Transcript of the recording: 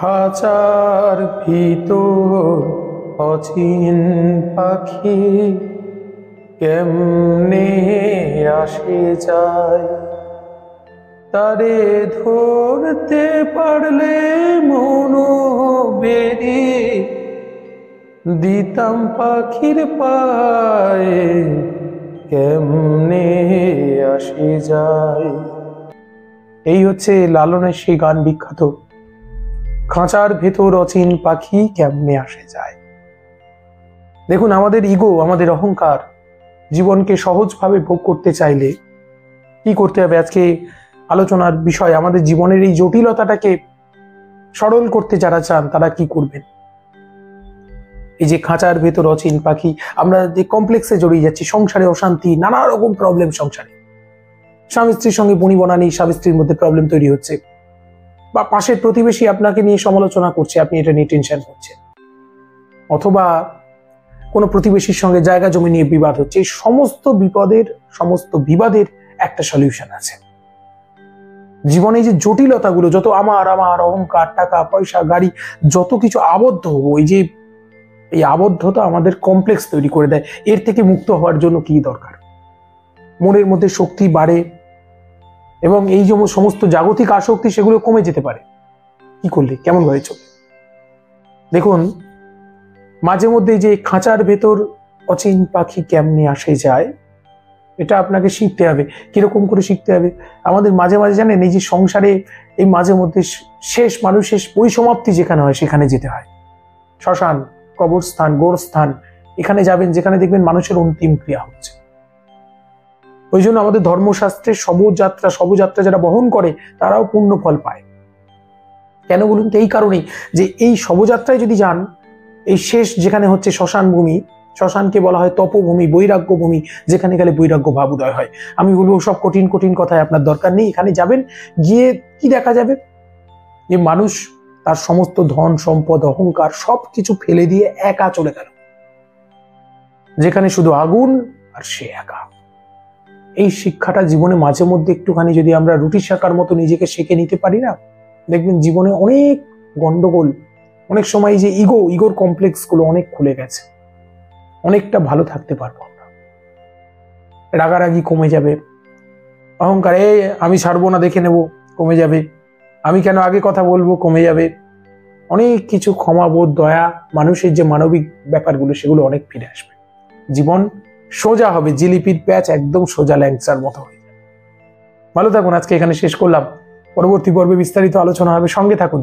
খাঁচার ভিতর অচিন পাখি কেমনে আসে যায়, তারে ধরতে পারলে মনো বেরি দিতাম পাখির পায়ে কেমনে আসে যায়। এই হচ্ছে লালনের সেই গান বিখ্যাত, খাঁচার ভেতর অচিন পাখি কেমনে আসে যায়। দেখুন, আমাদের ইগো, আমাদের অহংকার জীবনকে সহজভাবে ভোগ করতে চাইলে কি করতে হবে? আজকে আলোচনার বিষয়, আমাদের জীবনের এই জটিলতাটাকে সরল করতে যারা চান তারা কি করবেন? এই যে খাঁচার ভেতর অচিন পাখি, আমরা যে কমপ্লেক্সে জড়িয়ে যাচ্ছি, সংসারে অশান্তি, নানা রকম প্রবলেম সংসারে, স্বামী স্ত্রীর সঙ্গে বনিবনা নেই, স্বামী স্ত্রীর মধ্যে প্রবলেম তৈরি হচ্ছে, বা পাশের প্রতিবেশী আপনাকে নিয়ে সমালোচনা করছে, আপনি এটা নিয়ে টেনশন করছেন, অথবা কোনো প্রতিবেশীর সঙ্গে জায়গা জমি নিয়ে বিবাদ হচ্ছে। এই সমস্ত বিবাদের একটা সলিউশন আছে। জীবনে যে জটিলতাগুলো, যত আমার অহংকার, টাকা পয়সা, গাড়ি, যত কিছু আবদ্ধ হবো, এই আবদ্ধতা আমাদের কমপ্লেক্স তৈরি করে দেয়। এর থেকে মুক্ত হওয়ার জন্য কি দরকার? মনের মধ্যে শক্তি বাড়ে এবং এই যে সমস্ত জাগতিক আসক্তি সেগুলো কমে যেতে পারে। কি করলে, কেমন ভাবে চলবে? দেখুন, মাঝে মধ্যে যে খাঁচার ভেতর অচিন পাখি কেমনে আসে যায়, এটা আপনাকে শিখতে হবে। কিরকম করে শিখতে হবে? আমাদের মাঝে মাঝে জানেন, এই যে সংসারে এই মাঝে মধ্যে মানুষের পরিসমাপ্তি যেখানে হয় সেখানে যেতে হয়। শ্মশান, কবরস্থান, গোরস্থান, এখানে যাবেন যেখানে দেখবেন মানুষের অন্তিম ক্রিয়া হচ্ছে। ওই জন্য আমাদের ধর্মশাস্ত্রে শবযাত্রা যারা বহন করে তারাও পূর্ণ ফল পায়। কেন বলুন তো? এই কারণেই যে এই শবযাত্রায় যদি যান, এই শেষ যেখানে হচ্ছে শ্মশান ভূমি, শ্মশানকে বলা হয় তপভূমি, বৈরাগ্য ভূমি, যেখানে গেলে বৈরাগ্য ভাব উদয় হয়। আমি বলবো সব কঠিন কঠিন কথায় আপনার দরকার নেই। এখানে যাবেন, গিয়ে কি দেখা যাবে? যে মানুষ তার সমস্ত ধন সম্পদ, অহংকার সবকিছু ফেলে দিয়ে একা চলে গেল, যেখানে শুধু আগুন আর সে একা। এই শিক্ষাটা জীবনে মাঝে মধ্যে একটুখানি যদি আমরা রুটি শেখার মতো নিজেকে শেখে নিতে পারি না, দেখবেন জীবনে অনেক গন্ডগোল, অনেক সময় যে ইগোর কমপ্লেক্স গুলো অনেক খুলে গেছে, অনেকটা ভালো থাকতে পারবো আমরা। রাগারাগি কমে যাবে, অহংকার আমি ছাড়বো না, দেখে নেব, কমে যাবে। আমি কেন আগে কথা বলবো, কমে যাবে। অনেক কিছু ক্ষমাবোধ, দয়া, মানুষের যে মানবিক ব্যাপারগুলো সেগুলো অনেক ফিরে আসবে। জীবন সোজা হবে, জিলিপির প্যাচ একদম সোজা ল্যাংচার মতো হয়ে যাবে। ভালো থাকুন, আজকে এখানে শেষ করলাম। পরবর্তী পর্বে বিস্তারিত আলোচনা হবে, সঙ্গে থাকুন।